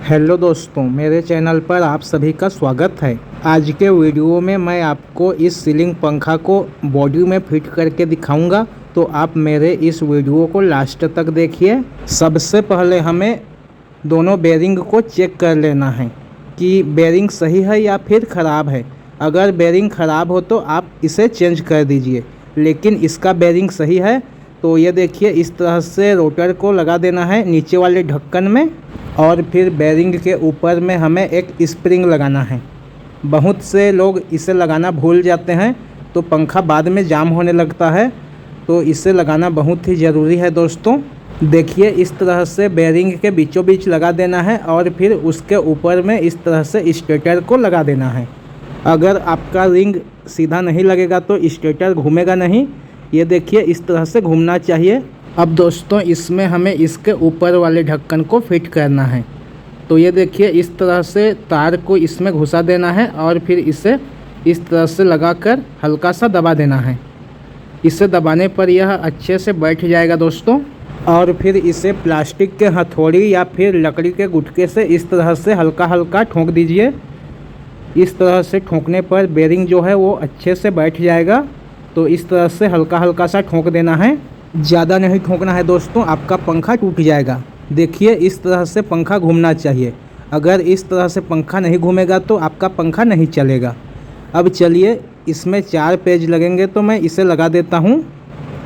Hello दोस्तों, मेरे channel पर आप सभी का स्वागत है। आज के वीडियो में मैं आपको इस सीलिंग पंखा को बॉडी में फिट करके दिखाऊंगा, तो आप मेरे इस वीडियो को लास्ट तक देखिए। सबसे पहले हमें दोनों बेरिंग को चेक कर लेना है कि बेरिंग सही है या फिर ख़राब है। अगर बेरिंग ख़राब हो तो आप इसे चेंज कर दीजिए, लेकिन इसका बेरिंग सही है तो ये देखिए इस तरह से रोटर को लगा देना है नीचे वाले ढक्कन में, और फिर बेरिंग के ऊपर में हमें एक स्प्रिंग लगाना है। बहुत से लोग इसे लगाना भूल जाते हैं तो पंखा बाद में जाम होने लगता है, तो इसे लगाना बहुत ही ज़रूरी है दोस्तों। देखिए इस तरह से बेरिंग के बीचों बीच लगा देना है और फिर उसके ऊपर में इस तरह से स्टेटर को लगा देना है। अगर आपका रिंग सीधा नहीं लगेगा तो स्टेटर घूमेगा नहीं। ये देखिए इस तरह से घूमना चाहिए। अब दोस्तों इसमें हमें इसके ऊपर वाले ढक्कन को फिट करना है। तो ये देखिए इस तरह से तार को इसमें घुसा देना है और फिर इसे इस तरह से लगाकर हल्का सा दबा देना है। इसे दबाने पर यह अच्छे से बैठ जाएगा दोस्तों। और फिर इसे प्लास्टिक के हथौड़ी या फिर लकड़ी के गुटके से इस तरह से हल्का हल्का ठोक दीजिए। इस तरह से ठोकने पर बेरिंग जो है वो अच्छे से बैठ जाएगा। तो इस तरह से हल्का हल्का सा ठोक देना है, ज़्यादा नहीं ठोकना है दोस्तों, आपका पंखा टूट जाएगा। देखिए इस तरह से पंखा घूमना चाहिए। अगर इस तरह से पंखा नहीं घूमेगा तो आपका पंखा नहीं चलेगा। अब चलिए इसमें 4 पेज लगेंगे तो मैं इसे लगा देता हूँ।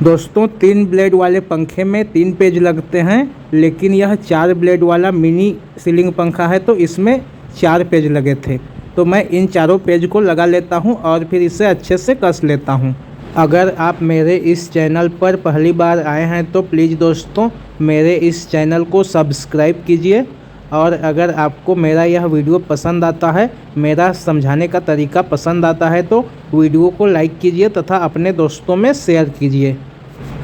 दोस्तों 3 ब्लेड वाले पंखे में 3 पेज लगते हैं, लेकिन यह 4 ब्लेड वाला मिनी सीलिंग पंखा है तो इसमें 4 पेज लगे थे। तो मैं इन चारों पेज को लगा लेता हूँ और फिर इसे अच्छे से कस लेता हूँ। अगर आप मेरे इस चैनल पर पहली बार आए हैं तो प्लीज़ दोस्तों मेरे इस चैनल को सब्सक्राइब कीजिए, और अगर आपको मेरा यह वीडियो पसंद आता है, मेरा समझाने का तरीका पसंद आता है तो वीडियो को लाइक कीजिए तथा अपने दोस्तों में शेयर कीजिए।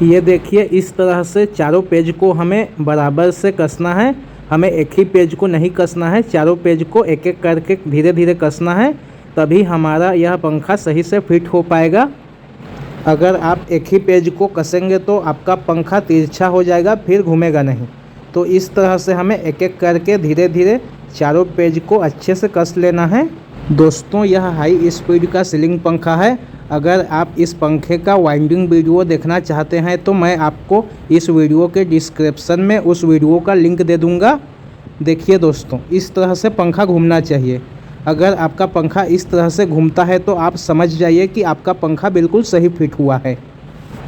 ये देखिए इस तरह से चारों पेज को हमें बराबर से कसना है। हमें एक ही पेज को नहीं कसना है, चारों पेज को एक एक करके धीरे धीरे कसना है, तभी हमारा यह पंखा सही से फिट हो पाएगा। अगर आप एक ही पेज को कसेंगे तो आपका पंखा तिरछा हो जाएगा, फिर घूमेगा नहीं। तो इस तरह से हमें एक एक करके धीरे धीरे चारों पेज को अच्छे से कस लेना है। दोस्तों यह हाई स्पीड का सीलिंग पंखा है। अगर आप इस पंखे का वाइंडिंग वीडियो देखना चाहते हैं तो मैं आपको इस वीडियो के डिस्क्रिप्शन में उस वीडियो का लिंक दे दूँगा। देखिए दोस्तों इस तरह से पंखा घूमना चाहिए। अगर आपका पंखा इस तरह से घूमता है तो आप समझ जाइए कि आपका पंखा बिल्कुल सही फिट हुआ है।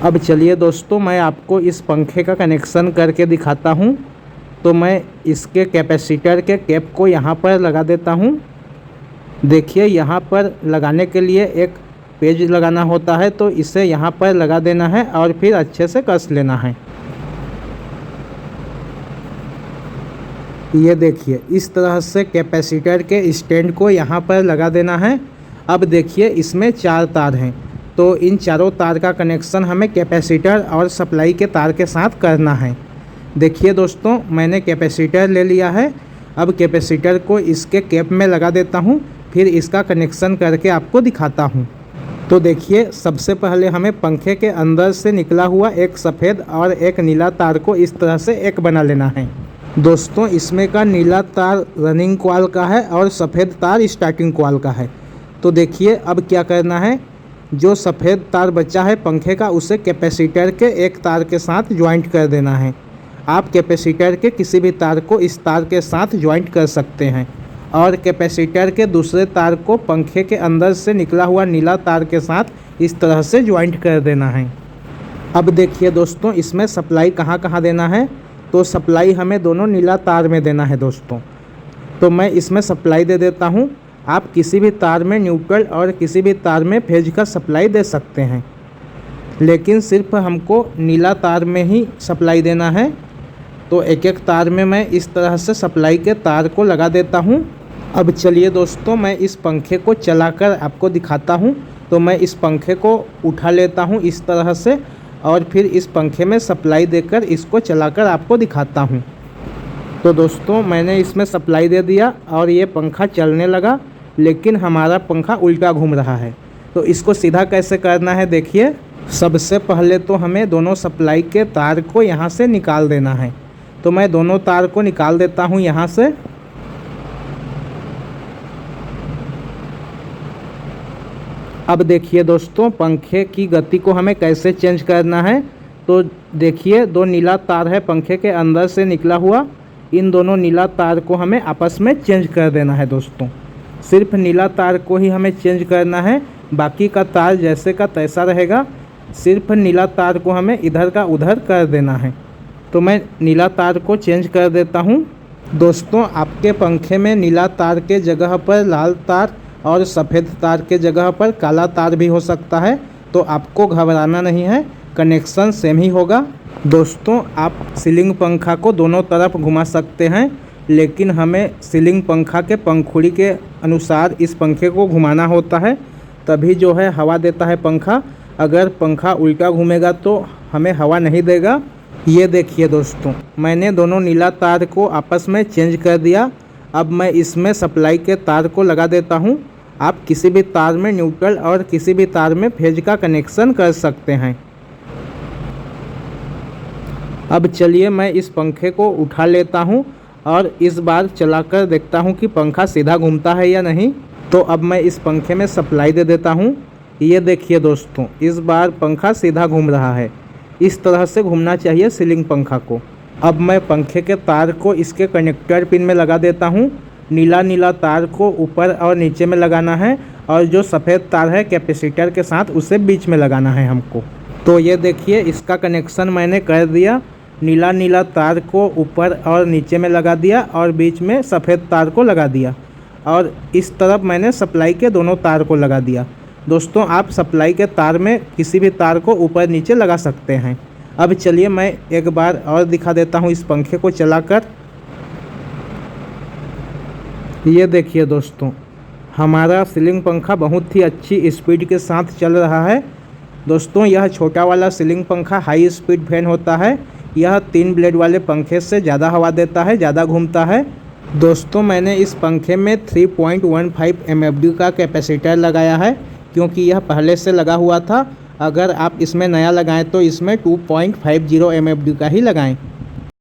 अब चलिए दोस्तों मैं आपको इस पंखे का कनेक्शन करके दिखाता हूँ। तो मैं इसके कैपेसिटर के कैप को यहाँ पर लगा देता हूँ। देखिए यहाँ पर लगाने के लिए एक पेज लगाना होता है, तो इसे यहाँ पर लगा देना है और फिर अच्छे से कस लेना है। ये देखिए इस तरह से कैपेसिटर के स्टैंड को यहाँ पर लगा देना है। अब देखिए इसमें 4 तार हैं, तो इन चारों तार का कनेक्शन हमें कैपेसिटर और सप्लाई के तार के साथ करना है। देखिए दोस्तों मैंने कैपेसिटर ले लिया है। अब कैपेसिटर को इसके कैप में लगा देता हूँ, फिर इसका कनेक्शन करके आपको दिखाता हूँ। तो देखिए सबसे पहले हमें पंखे के अंदर से निकला हुआ एक सफ़ेद और एक नीला तार को इस तरह से एक बना लेना है। दोस्तों इसमें का नीला तार रनिंग कॉइल का है और सफ़ेद तार स्टार्टिंग कॉइल का है। तो देखिए अब क्या करना है, जो सफ़ेद तार बचा है पंखे का उसे कैपेसिटर के एक तार के साथ ज्वाइंट कर देना है। आप कैपेसिटर के किसी भी तार को इस तार के साथ ज्वाइंट कर सकते हैं, और कैपेसिटर के दूसरे तार को पंखे के अंदर से निकला हुआ नीला तार के साथ इस तरह से ज्वाइंट कर देना है। अब देखिए दोस्तों इसमें सप्लाई कहाँ कहाँ देना है। तो सप्लाई हमें दोनों नीला तार में देना है दोस्तों। तो मैं इसमें सप्लाई दे देता हूँ। आप किसी भी तार में न्यूट्रल और किसी भी तार में फेज का सप्लाई दे सकते हैं, लेकिन सिर्फ हमको नीला तार में ही सप्लाई देना है। तो एक एक तार में मैं इस तरह से सप्लाई के तार को लगा देता हूँ। अब चलिए दोस्तों मैं इस पंखे को चलाकर आपको दिखाता हूँ। तो मैं इस पंखे को उठा लेता हूँ इस तरह से, और फिर इस पंखे में सप्लाई देकर इसको चलाकर आपको दिखाता हूँ। तो दोस्तों मैंने इसमें सप्लाई दे दिया और ये पंखा चलने लगा, लेकिन हमारा पंखा उल्टा घूम रहा है। तो इसको सीधा कैसे करना है देखिए। सबसे पहले तो हमें दोनों सप्लाई के तार को यहाँ से निकाल देना है। तो मैं दोनों तार को निकाल देता हूँ यहाँ से। अब देखिए दोस्तों, पंखे की गति को हमें कैसे चेंज करना है। तो देखिए, दो नीला तार है पंखे के अंदर से निकला हुआ, इन दोनों नीला तार को हमें आपस में चेंज कर देना है दोस्तों। सिर्फ नीला तार को ही हमें चेंज करना है, बाकी का तार जैसे का तैसा रहेगा। सिर्फ नीला तार को हमें इधर का उधर कर देना है। तो मैं नीला तार को चेंज कर देता हूँ। दोस्तों, आपके पंखे में नीला तार के जगह पर लाल तार और सफ़ेद तार के जगह पर काला तार भी हो सकता है, तो आपको घबराना नहीं है, कनेक्शन सेम ही होगा। दोस्तों, आप सीलिंग पंखा को दोनों तरफ घुमा सकते हैं, लेकिन हमें सीलिंग पंखा के पंखुड़ी के अनुसार इस पंखे को घुमाना होता है, तभी जो है हवा देता है पंखा। अगर पंखा उल्टा घूमेगा तो हमें हवा नहीं देगा। ये देखिए दोस्तों, मैंने दोनों नीला तार को आपस में चेंज कर दिया। अब मैं इसमें सप्लाई के तार को लगा देता हूँ। आप किसी भी तार में न्यूट्रल और किसी भी तार में फेज का कनेक्शन कर सकते हैं। अब चलिए मैं इस पंखे को उठा लेता हूँ और इस बार चलाकर देखता हूँ कि पंखा सीधा घूमता है या नहीं। तो अब मैं इस पंखे में सप्लाई दे देता हूँ। ये देखिए दोस्तों, इस बार पंखा सीधा घूम रहा है। इस तरह से घूमना चाहिए सीलिंग पंखा को। अब मैं पंखे के तार को इसके कनेक्टर पिन में लगा देता हूँ। नीला तार को ऊपर और नीचे में लगाना है और जो सफ़ेद तार है कैपेसिटर के साथ उसे बीच में लगाना है हमको। तो ये देखिए, इसका कनेक्शन मैंने कर दिया। नीला तार को ऊपर और नीचे में लगा दिया और बीच में सफ़ेद तार को लगा दिया, और इस तरफ मैंने सप्लाई के दोनों तार को लगा दिया। दोस्तों, आप सप्लाई के तार में किसी भी तार को ऊपर नीचे लगा सकते हैं। अब चलिए मैं एक बार और दिखा देता हूँ इस पंखे को चलाकर। ये देखिए दोस्तों, हमारा सीलिंग पंखा बहुत ही अच्छी स्पीड के साथ चल रहा है। दोस्तों, यह छोटा वाला सीलिंग पंखा हाई स्पीड फैन होता है। यह 3 ब्लेड वाले पंखे से ज़्यादा हवा देता है, ज़्यादा घूमता है। दोस्तों, मैंने इस पंखे में 3.15 MFD का कैपेसिटर लगाया है, क्योंकि यह पहले से लगा हुआ था। अगर आप इसमें नया लगाएं तो इसमें 2.50 MFD का ही लगाएं।